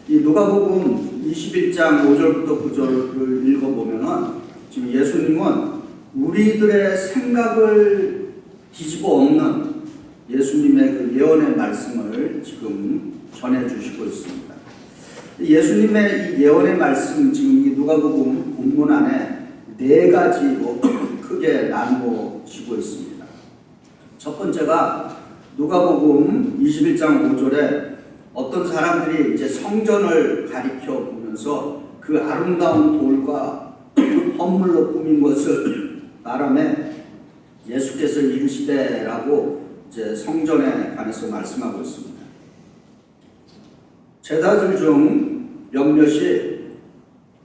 이 누가복음 21장 5절부터 9절을 읽어보면은 지금 예수님은 우리들의 생각을 뒤집어 엎는 예수님의 그 예언의 말씀을 지금 전해주시고 있습니다. 예수님의 이 예언의 말씀, 지금 이 누가복음 본문 안에 네 가지로 크게 나누어지고 있습니다. 첫 번째가 누가복음 21장 5절에 어떤 사람들이 이제 성전을 가리켜 보면서 그 아름다운 돌과 헌물로 꾸민 것을 말하며 예수께서 이르시되라고 이제 성전에 관해서 말씀하고 있습니다. 제자들 중 몇몇이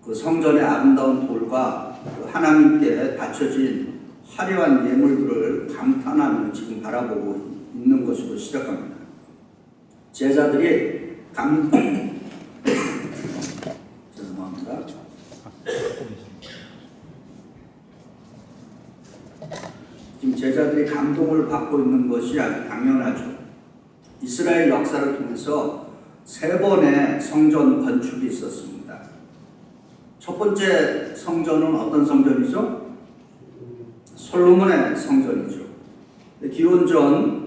그 성전의 아름다운 돌과 그 하나님께 바쳐진 화려한 예물들을 감탄하며 지금 바라보고 있는 것으로 시작합니다. 제자들이 죄송합니다. 지금 제자들이 감동을 받고 있는 것이 아주 당연하죠. 이스라엘 역사를 통해서 세 번의 성전 건축이 있었습니다. 첫 번째 성전은 어떤 성전이죠? 솔로몬의 성전이죠. 기원전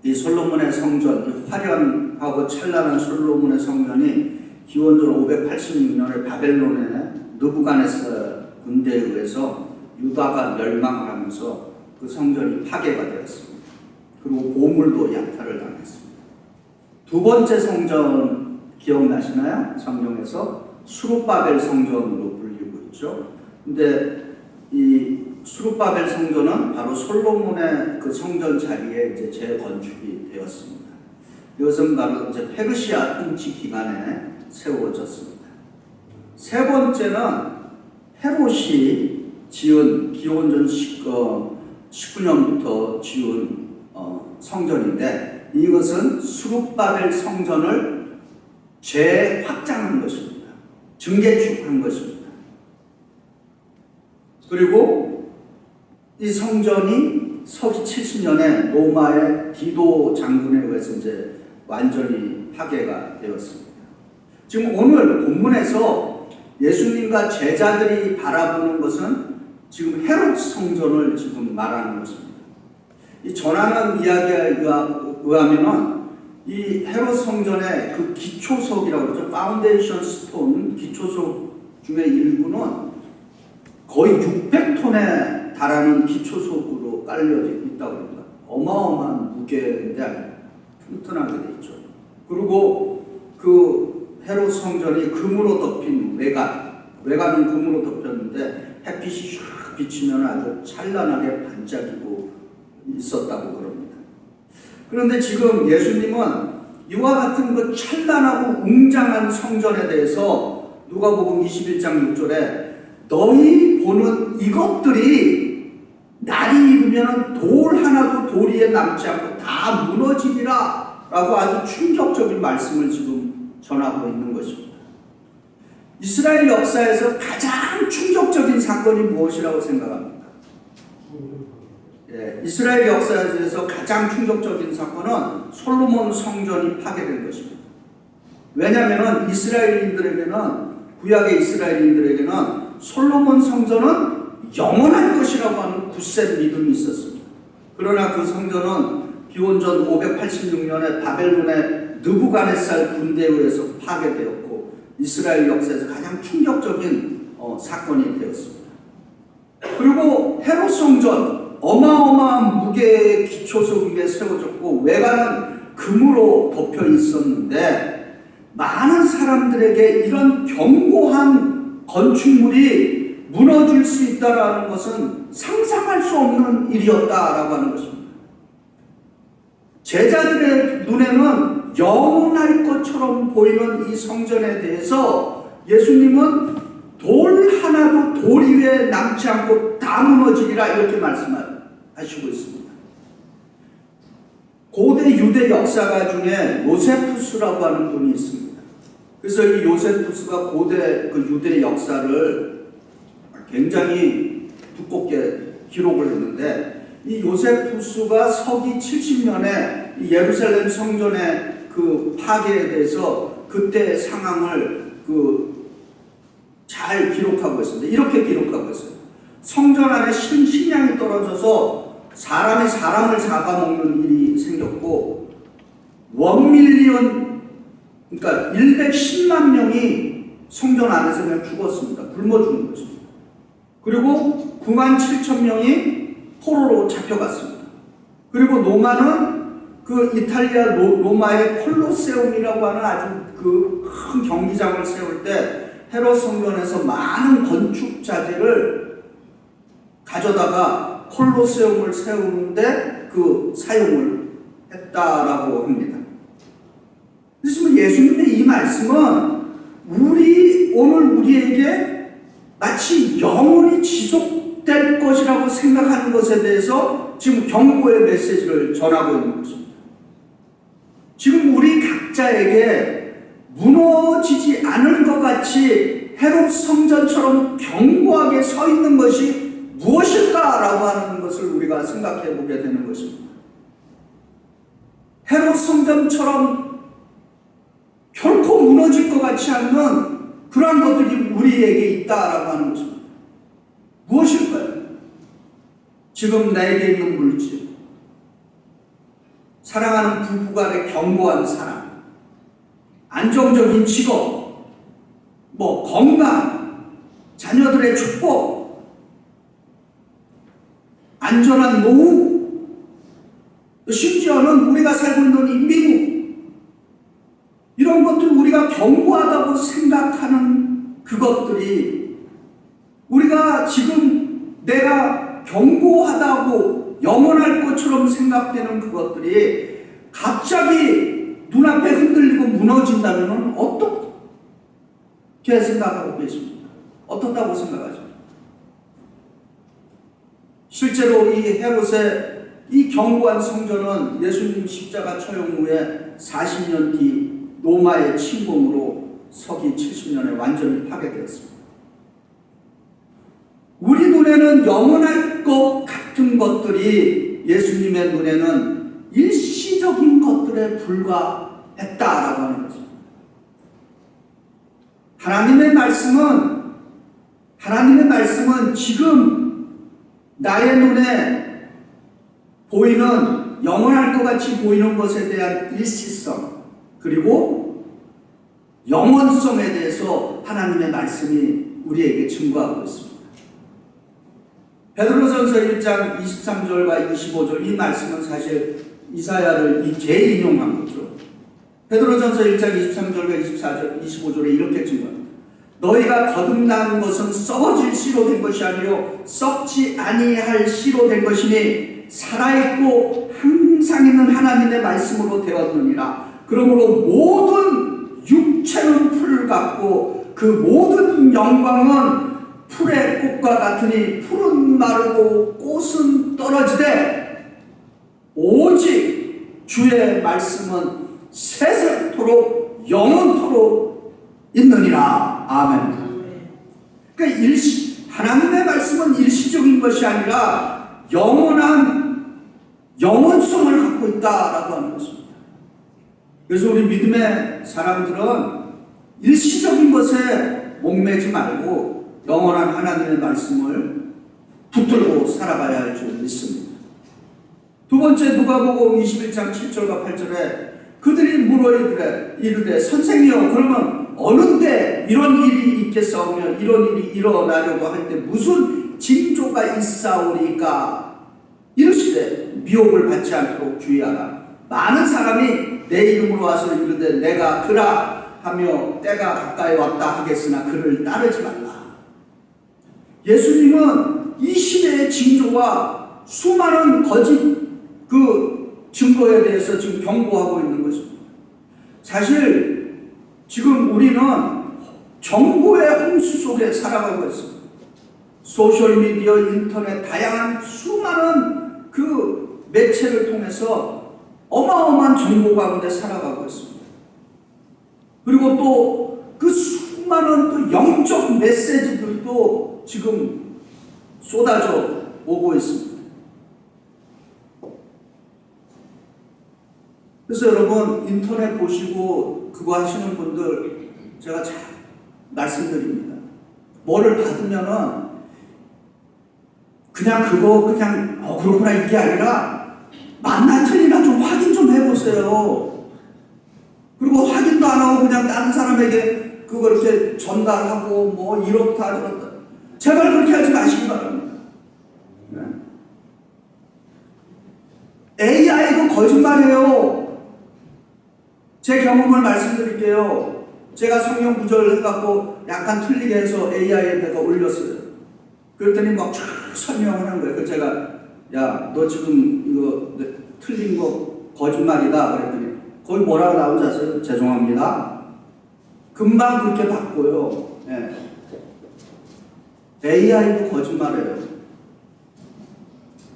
이 솔로몬의 성전, 이 화려하고 찬란한 솔로몬의 성전이 기원전 586년에 바벨론의 느부갓네살 군대에 의해서 유다가 멸망을 하면서 그 성전이 파괴가 되었습니다. 그리고 보물도 약탈을 당했습니다. 두 번째 성전 기억나시나요? 성경에서 수룹바벨 성전으로 불리고 있죠. 근데 이 수룹바벨 성전은 바로 솔로몬의 그 성전 자리에 이제 재건축이 되었습니다. 이것은 바로 이제 페르시아 통치 기간에 세워졌습니다. 세 번째는 헤롯이 지은 기원전 19년부터 지은 성전인데, 이것은 수룹바벨 성전을 재확장한 것입니다. 증개축한 것입니다. 그리고 이 성전이 서기 70년에 로마의 디도 장군에 의해서 이제 완전히 파괴가 되었습니다. 지금 오늘 본문에서 예수님과 제자들이 바라보는 것은 지금 헤롯 성전을 지금 말하는 것입니다. 이 전하는 이야기에 의하면은 이 헤롯 성전의 그 기초석이라고 그러죠. 파운데이션 스톤 기초석 중에 일부는 거의 600톤에 달하는 기초석으로 깔려져 있다고 합니다. 어마어마한 무게인데 튼튼하게 되어 있죠. 그리고 그 헤롯 성전이 금으로 덮인 외관은 금으로 덮였는데 햇빛이 샥 비치면 아주 찬란하게 반짝이고 있었다고 그럽니다. 그런데 지금 예수님은 이와 같은 그 찬란하고 웅장한 성전에 대해서 누가복음 21장 6절에 너희 보는 이것들이 날이 이르면 돌 하나도 도리에 남지 않고 다 무너지리라 라고 아주 충격적인 말씀을 지금 전하고 있는 것입니다. 이스라엘 역사에서 가장 충격적인 사건이 무엇이라고 생각합니까? 이스라엘 역사에서 가장 충격적인 사건은 솔로몬 성전이 파괴된 것입니다. 왜냐하면 이스라엘인들에게는, 구약의 이스라엘인들에게는 솔로몬 성전은 영원할 것이라고 하는 굳센 믿음이 있었습니다. 그러나 그 성전은 기원전 586년에 바벨론의 느부갓네살 군대에 의해서 파괴되었고 이스라엘 역사에서 가장 충격적인 사건이 되었습니다. 그리고 헤롯 성전, 어마어마한 무게의 기초석 위에 세워졌고 외관은 금으로 덮여 있었는데, 많은 사람들에게 이런 견고한 건축물이 무너질 수 있다는 것은 상상할 수 없는 일이었다라고 하는 것입니다. 제자들의 눈에는 영원할 것처럼 보이는 이 성전에 대해서 예수님은 돌 하나도 돌 위에 남지 않고 다 무너지리라 이렇게 말씀하시고 있습니다. 고대 유대 역사가 중에 요세푸스라고 하는 분이 있습니다. 그래서 이 요세푸스가 고대 그 유대 역사를 굉장히 두껍게 기록을 했는데, 이 요세푸스가 서기 70년에 예루살렘 성전의 그 파괴에 대해서 그때 상황을 잘 기록하고 있습니다. 이렇게 기록하고 있어요. 성전 안에 식량이 떨어져서 사람이 사람을 잡아먹는 일이 생겼고, 원밀리언, 그러니까 110만 명이 성전 안에서 그냥 죽었습니다. 굶어 죽는 것입니다. 그리고 9만 7천 명이 포로로 잡혀갔습니다. 그리고 로마는 이탈리아 로마의 콜로세움이라고 하는 아주 큰 경기장을 세울 때 헤롯 성전에서 많은 건축 자재를 가져다가 콜로세움을 세우는데 사용을 했다라고 합니다. 그래서 예수님의 이 말씀은 오늘 우리에게 마치 영원히 지속될 것이라고 생각하는 것에 대해서 지금 경고의 메시지를 전하고 있는 것입니다. 지금 우리 각자에게 무너지지 않을 것 같이 헤롯 성전처럼 견고하게 서 있는 것이 무엇일까라고 하는 것을 우리가 생각해 보게 되는 것입니다. 헤롯 성전처럼 결코 무너질 것 같지 않는 그러한 것들이 우리에게 있다라고 하는 것입니다. 무엇일까요? 지금 나에게 있는 물질, 사랑하는 부부 간의 견고한 사랑, 안정적인 직업, 건강, 자녀들의 축복, 안전한 노후, 심지어는 우리가 살고 있는 이 미국, 이런 것들 우리가 견고하다고 생각하는 그것들이 우리가 지금 내가 견고하다고 영원할 것처럼 생각되는 그것들이 갑자기 눈앞에 흔들리고 무너진다면 어떻게 생각하고 계십니까? 어떻다고 생각하십니까? 실제로 이 헤롯의 이 견고한 성전은 예수님 십자가 처형 후에 40년 뒤 로마의 침공으로 서기 70년에 완전히 파괴되었습니다. 우리 눈에는 영원할 것 같은 것들이 예수님의 눈에는 일시적인 것들에 불과했다라고 하는 것입니다. 하나님의 말씀은 지금 나의 눈에 보이는 영원할 것 같이 보이는 것에 대한 일시성, 그리고 영원성에 대해서 하나님의 말씀이 우리에게 증거하고 있습니다. 베드로전서 1장 23절과 25절, 이 말씀은 사실 이사야를 재인용한 거죠. 베드로전서 1장 23절과 24절, 25절에 이렇게 증거합니다. 너희가 거듭난 것은 썩어질 씨로 된 것이 아니요 썩지 아니할 씨로 된 것이니 살아있고 항상 있는 하나님의 말씀으로 되었느니라. 그러므로 모든 육체는 풀 같고 그 모든 영광은 풀의 꽃과 같으니 풀은 마르고 꽃은 떨어지되 오직 주의 말씀은 세세토록 영원토록 있느니라. 아멘. 그러니까 하나님의 말씀은 일시적인 것이 아니라 영원한 영원성을 갖고 있다라고 하는 것입니다. 그래서 우리 믿음의 사람들은 일시적인 것에 목매지 말고 영원한 하나님의 말씀을 붙들고 살아가야 할 줄 믿습니다. 두 번째, 누가복음 21장 7절과 8절에 그들이 물어 이르되 선생이여, 그러면 어느 때 이런 일이 있겠사오며 이런 일이 일어나려고 할 때 무슨 징조가 있사오리까? 이르시되 미혹을 받지 않도록 주의하라. 많은 사람이 내 이름으로 와서 이르되 내가 그라 하며 때가 가까이 왔다 하겠으나 그를 따르지 말라. 예수님은 이 시대의 징조와 수많은 거짓 증거에 대해서 지금 경고하고 있는 것입니다. 사실 지금 우리는 정보의 홍수 속에 살아가고 있습니다. 소셜미디어, 인터넷, 다양한 수많은 매체를 통해서 어마어마한 정보 가운데 살아가고 있습니다. 그리고 또 그 수많은 영적 메시지들도 지금 쏟아져 오고 있습니다. 그래서 여러분 인터넷 보시고 그거 하시는 분들 제가 잘 말씀드립니다. 뭐를 받으면은 그냥 그렇구나 이게 아니라 맞나 틀리나 좀 확인 좀 해보세요. 그리고 확인도 안 하고 그냥 다른 사람에게 그거 이렇게 전달하고 뭐 이렇다 저렇다. 제발 그렇게 하지 마시기 바랍니다. 네. AI도 거짓말이에요. 제 경험을 말씀드릴게요. 제가 성경 구절을 해갖고 약간 틀리게 해서 AI에다가 올렸어요. 그랬더니 막 쫙 설명하는 거예요. 그래서 제가 야, 너 지금 이거 틀린 거 거짓말이다. 그랬더니 거기 뭐라고 나오지 아세요? 죄송합니다. 금방 그렇게 바꿔요. 네. AI도 거짓말이에요.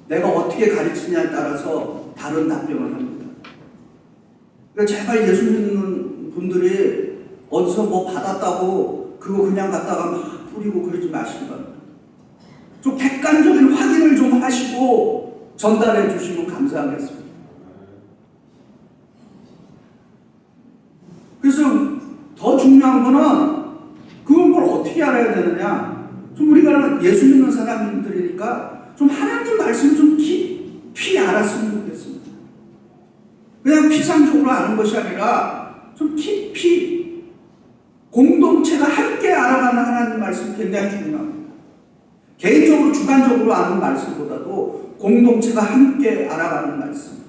내가 어떻게 가르치냐에 따라서 다른 답변을 합니다. 그러니까 제발 예수 믿는 분들이 어디서 뭐 받았다고 그거 그냥 갖다가 막 뿌리고 그러지 마시기 바랍니다. 좀 객관적인 확인을 좀 하시고 전달해 주시면 감사하겠습니다. 그래서 더 중요한 거는 그건 뭘 어떻게 알아야 되느냐. 좀 우리가 예수 믿는 사람들이니까 좀 하나님 말씀을 좀 깊이 알았으면 좋겠습니다. 그냥 피상적으로 아는 것이 아니라 좀 깊이 공동체가 함께 알아가는 하나님 말씀이 굉장히 중요합니다. 개인적으로 주관적으로 아는 말씀보다도 공동체가 함께 알아가는 말씀.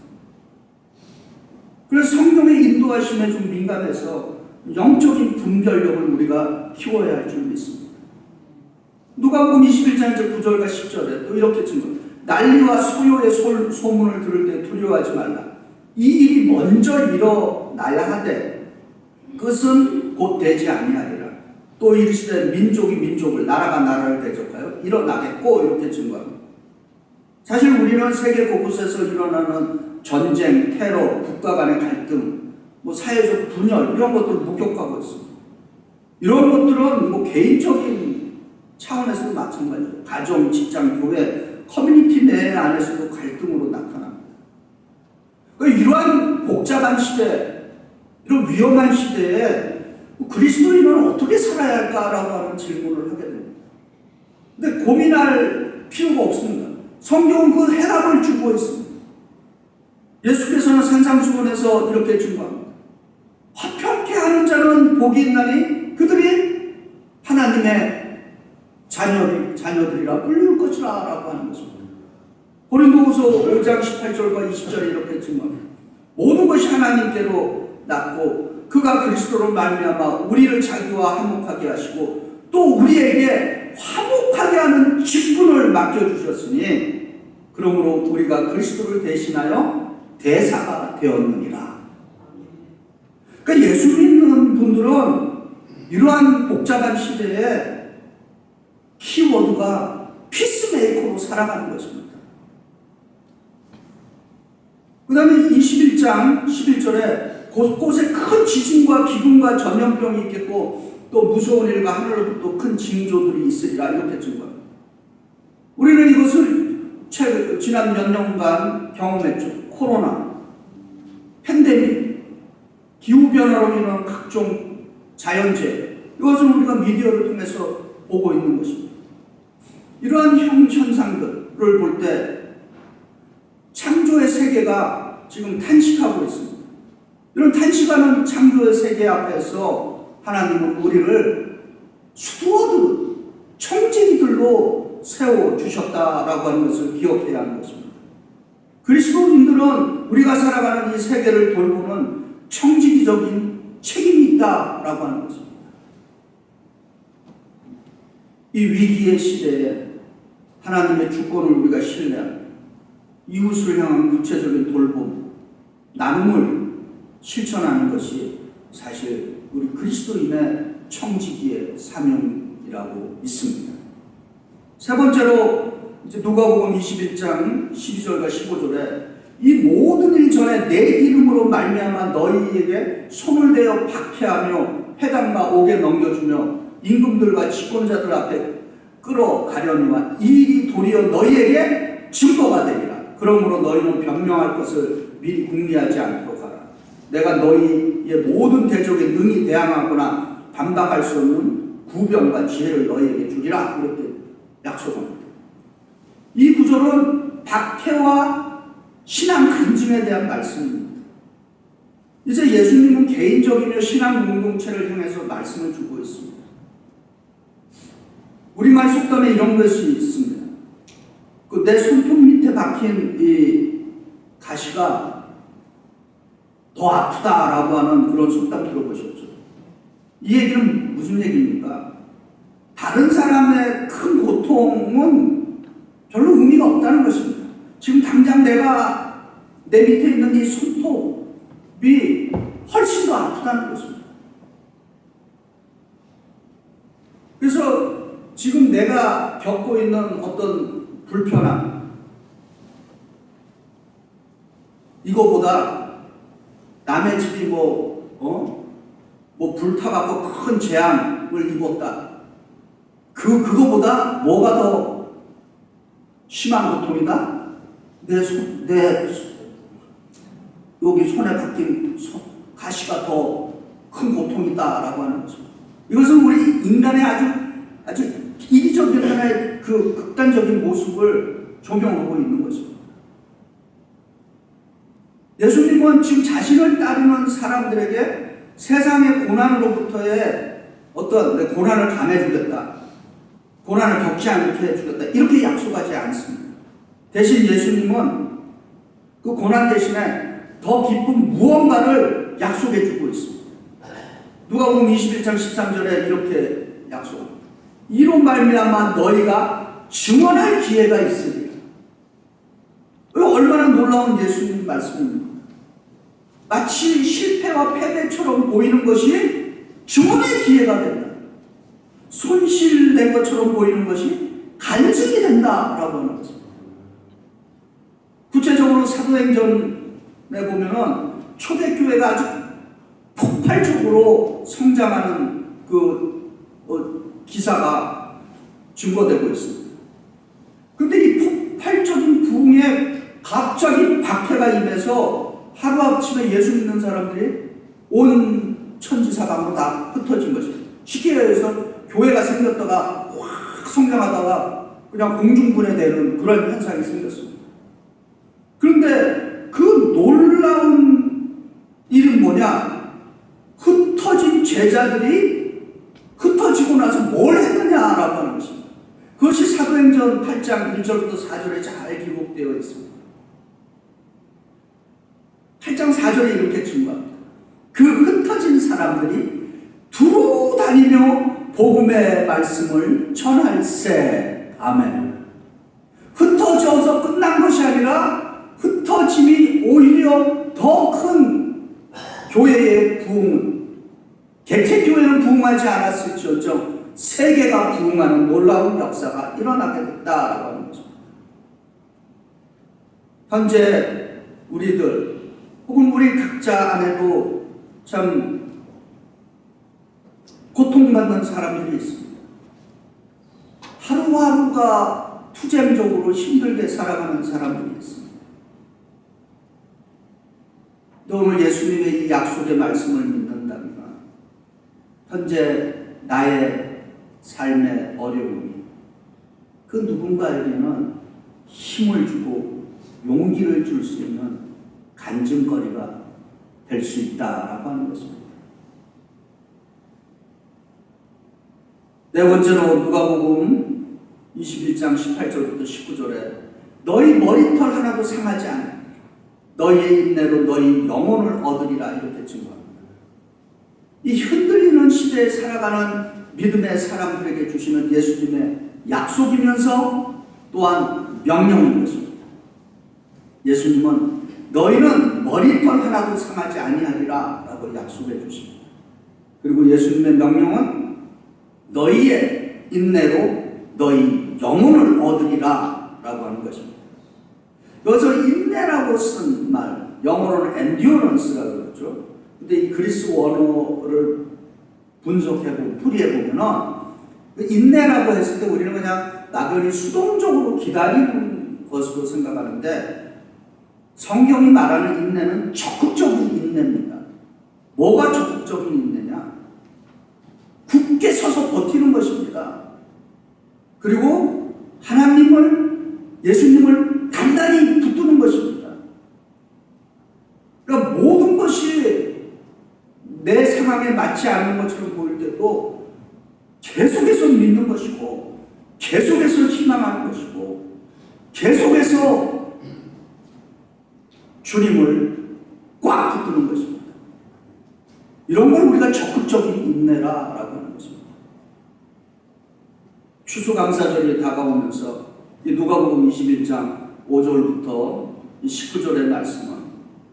그래서 성경의 인도하심에 좀 민감해서 영적인 분별력을 우리가 키워야 할 줄 믿습니다. 누가복음 21장 9절과 10절에 또 이렇게 증거. 난리와 소요의 소문을 들을 때 두려워하지 말라. 이 일이 먼저 일어나야 하되 그것은 곧 되지 아니하리라. 또 이르시되 민족이 민족을 나라가 나라를 대적하여 일어나겠고 이렇게 증거합니다. 사실 우리는 세계 곳곳에서 일어나는 전쟁, 테러, 국가 간의 갈등, 뭐 사회적 분열 이런 것들을 목격하고 있습니다. 이런 것들은 뭐 개인적인 차원에서도 마찬가지예요. 가정, 직장, 교회, 커뮤니티 내 안에서도 갈등으로 나타납니다. 그러니까 이러한 복잡한 시대, 이런 위험한 시대에 그리스도인은 어떻게 살아야 할까라고 하는 질문을 하게 됩니다. 근데 고민할 필요가 없습니다. 성경은 그 해답을 주고 있습니다. 예수께서는 산상수훈에서 이렇게 증거합니다. 화평케 하는 자는 복이 있나니 그들이 하나님의 자녀들이라 불릴 것이라 라고 하는 것입니다. 고린도후서 5장 18절과 20절에 이렇게 증거합니다. 모든 것이 하나님께로 났고 그가 그리스도로 말미암아 우리를 자기와 화목하게 하시고 또 우리에게 화목하게 하는 직분을 맡겨주셨으니 그러므로 우리가 그리스도를 대신하여 대사가 되었느니라. 그러니까 예수 믿는 분들은 이러한 복잡한 시대에 키워드가 피스메이커로 살아가는 것입니다. 그 다음에 21장 11절에 곳곳에 큰 지진과 기근과 전염병이 있겠고 또 무서운 일과 하늘로부터 큰 징조들이 있으리라 이렇게 증거합니다. 우리는 이것을 지난 몇 년간 경험했죠. 코로나, 팬데믹, 기후변화로 인한 각종 자연재해 이것을 우리가 미디어를 통해서 보고 있는 것입니다. 이러한 현상들을 볼 때 창조의 세계가 지금 탄식하고 있습니다. 이런 탄식하는 창조의 세계 앞에서 하나님은 우리를 스튜어드, 청진들로 세워주셨다라고 하는 것을 기억해야 하는 것입니다. 그리스도인들은 우리가 살아가는 이 세계를 돌보는 청지기적인 책임이 있다라고 하는 것입니다. 이 위기의 시대에 하나님의 주권을 우리가 신뢰하고 이웃을 향한 구체적인 돌봄, 나눔을 실천하는 것이 사실 우리 그리스도인의 청지기의 사명이라고 믿습니다. 세 번째로 이제 누가복음 21장 12절과 15절에 이 모든 일 전에 내 이름으로 말미암아 너희에게 손을 대어 박해하며 회당과 옥에 넘겨주며 임금들과 집권자들 앞에 끌어가려니와 이 일이 도리어 너희에게 증거가 되리라. 그러므로 너희는 변명할 것을 미리 궁리하지 않도록 하라. 내가 너희의 모든 대적에 능히 대항하거나 반박할 수 없는 구병과 지혜를 너희에게 주리라. 이렇게 약속합니다. 이 구절은 박해와 신앙 간증에 대한 말씀입니다. 이제 예수님은 개인적이며 신앙 공동체를 향해서 말씀을 주고 있습니다. 우리말 속담에 이런 것이 있습니다. 내 손톱 밑에 박힌 이 가시가 더 아프다라고 하는 그런 속담 들어보셨죠? 이 얘기는 무슨 얘기입니까? 다른 사람의 큰 고통은 별로 의미가 없다는 것입니다. 지금 당장 내가 내 밑에 있는 이 손톱이 훨씬 더 아프다는 것입니다. 그래서 지금 내가 겪고 있는 어떤 불편함, 이거보다 남의 집이 불타갖고 큰 재앙을 입었다. 그거보다 뭐가 더 심한 고통이다? 여기 손에 박힌 가시가 더 큰 고통이다라고 하는 거죠. 이것은 우리 인간의 아주 이기적인 하나의 그 극단적인 모습을 적용하고 있는 것입니다. 예수님은 지금 자신을 따르는 사람들에게 세상의 고난으로부터의 어떤 고난을 감해주겠다, 고난을 겪지 않게 해주겠다, 이렇게 약속하지 않습니다. 대신 예수님은 그 고난 대신에 더 기쁜 무언가를 약속해주고 있습니다. 누가복음 21장 13절에 이렇게 약속합니다. 이로 말미암아 너희가 증언할 기회가 있으리라. 얼마나 놀라운 예수님 말씀입니다. 마치 실패와 패배처럼 보이는 것이 증언의 기회가 된다. 손실된 것처럼 보이는 것이 간증이 된다라고 하는 것입니다. 구체적으로 사도행전에 보면은 초대교회가 아주 폭발적으로 성장하는 기사가 증거되고 있습니다. 그런데 이 폭발적인 부흥에 갑자기 박해가 임해서 하루아침에 예수 믿는 사람들이 온 천지사방으로 다 흩어진 것입니다. 쉽게 얘기해서 교회가 생겼다가 확 성장하다가 그냥 공중분해되는 그런 현상이 생겼습니다. 그런데 그 놀라운 일은 뭐냐? 흩어진 제자들이 흩어지고 나서 뭘 했느냐라고 하는 것입니다. 그것이 사도행전 8장 1절부터 4절에 잘 기록되어 있습니다. 8장 4절에 이렇게 증거합니다. 그 흩어진 사람들이 두루 다니며 복음의 말씀을 전할세. 아멘. 흩어져서 끝난 것이 아니라 흩어짐이 오히려 더 큰 교회의 부흥은, 개척교회는 부흥하지 않았을지언정 세계가 부흥하는 놀라운 역사가 일어나게 됐다라고 하는 것입니다. 현재 우리들 혹은 우리 각자 안에도 참 고통받는 사람들이 있습니다. 하루하루가 투쟁적으로 힘들게 살아가는 사람들이 있습니다. 또 오늘 예수님의 이 약속의 말씀을 믿는다면 현재 나의 삶의 어려움이 그 누군가에게는 힘을 주고 용기를 줄 수 있는 간증거리가 될 수 있다라고 하는 것입니다. 네 번째로 누가복음 21장 18절부터 19절에 너희 머리털 하나도 상하지 않으리라. 너희의 인내로 너희 영혼을 얻으리라. 이렇게 증거합니다. 이 흔들리는 시대에 살아가는 믿음의 사람들에게 주시는 예수님의 약속이면서 또한 명령인 것입니다. 예수님은 너희는 머리털 하나도 상하지 아니하리라 라고 약속해 주십니다. 그리고 예수님의 명령은 너희의 인내로 너희 영혼을 얻으리라 라고 하는 것입니다. 여기서 인내라고 쓴 말, 영어로는 endurance라고 그러죠. 근데 이 그리스 원어를 분석해보고 풀이해보면은 인내라고 했을 때 우리는 그냥 막연히 수동적으로 기다리는 것으로 생각하는데 성경이 말하는 인내는 적극적인 인내입니다. 뭐가 적극적인 인내냐? 굳게 서서 버티는 것입니다. 그리고 하나님을, 예수님을 단단히 붙드는 것입니다. 그러니까 모든 것이 내 상황에 맞지 않는 것처럼 보일 때도 계속해서 믿는 것이고, 계속해서 희망하는 것이고, 계속해서 주님을 꽉 붙드는 것입니다. 이런 걸 우리가 적극적인 인내라라고 하는 것입니다. 추수감사절이 다가오면서 이 누가복음 21장 5절부터 19절의 말씀은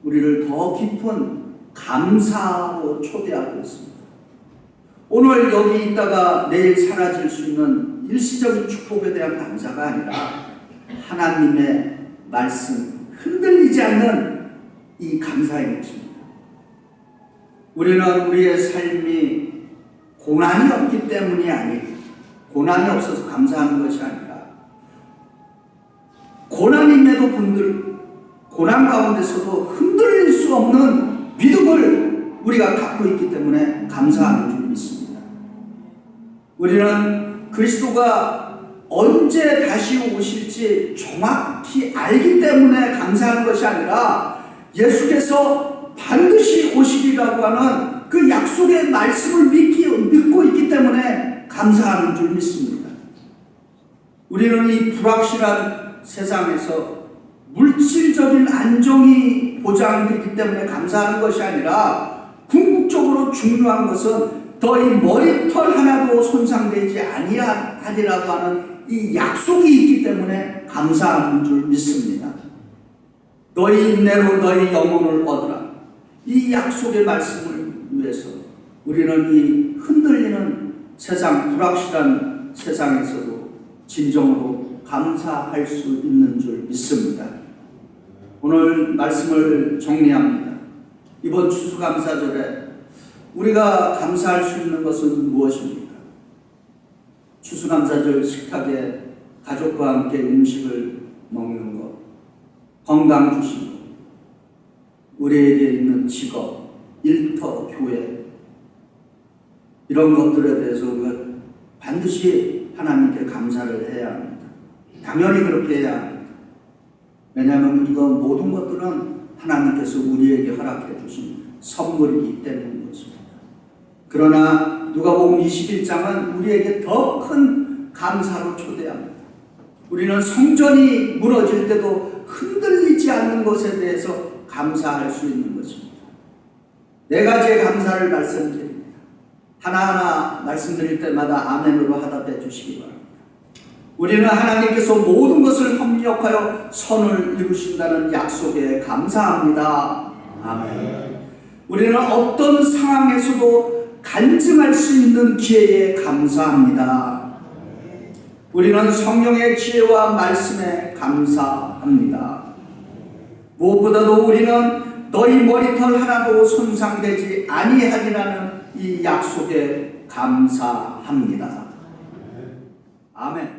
우리를 더 깊은 감사로 초대하고 있습니다. 오늘 여기 있다가 내일 사라질 수 있는 일시적인 축복에 대한 감사가 아니라 하나님의 말씀, 흔들리지 않는 이 감사의 것입니다. 우리는 우리의 삶이 고난이 없기 때문이 아니고, 고난이 없어서 감사하는 것이 아니라, 고난임에도 고난 가운데서도 흔들릴 수 없는 믿음을 우리가 갖고 있기 때문에 감사하는 줄 믿습니다. 우리는 그리스도가 언제 다시 오실지 정확히 알기 때문에 감사하는 것이 아니라, 예수께서 반드시 오시리라고 하는 그 약속의 말씀을 믿고 있기 때문에 감사하는 줄 믿습니다. 우리는 이 불확실한 세상에서 물질적인 안정이 보장되기 때문에 감사하는 것이 아니라, 궁극적으로 중요한 것은 너희 머리털 하나도 손상되지 아니하리라고 하는 이 약속이 있기 때문에 감사하는 줄 믿습니다. 너희 인내로 너희 영혼을 얻으라. 이 약속의 말씀을 위해서 우리는 이 흔들리는 세상, 불확실한 세상에서도 진정으로 감사할 수 있는 줄 믿습니다. 오늘 말씀을 정리합니다. 이번 추수감사절에 우리가 감사할 수 있는 것은 무엇입니까? 추수감사절 식탁에 가족과 함께 음식을 먹는 것, 건강 주신 것, 우리에게 있는 직업, 일터, 교회, 이런 것들에 대해서 우리가 반드시 하나님께 감사를 해야 합니다. 당연히 그렇게 해야 합니다. 왜냐하면 이건 모든 것들은 하나님께서 우리에게 허락해 주신 선물이기 때문인 것입니다. 그러나 누가복음 21장은 우리에게 더 큰 감사로 초대합니다. 우리는 성전이 무너질 때도 흔들리지 않는 것에 대해서 감사할 수 있는 것입니다. 네 가지의 감사를 말씀드립니다. 하나하나 말씀드릴 때마다 아멘으로 하답해 주시기 바랍니다. 우리는 하나님께서 모든 것을 협력하여 선을 이루신다는 약속에 감사합니다. 아멘. 우리는 어떤 상황에서도 간증할 수 있는 기회에 감사합니다. 우리는 성령의 지혜와 말씀에 감사합니다. 무엇보다도 우리는 너희 머리털 하나도 손상되지 아니하리라는 이 약속에 감사합니다. 아멘.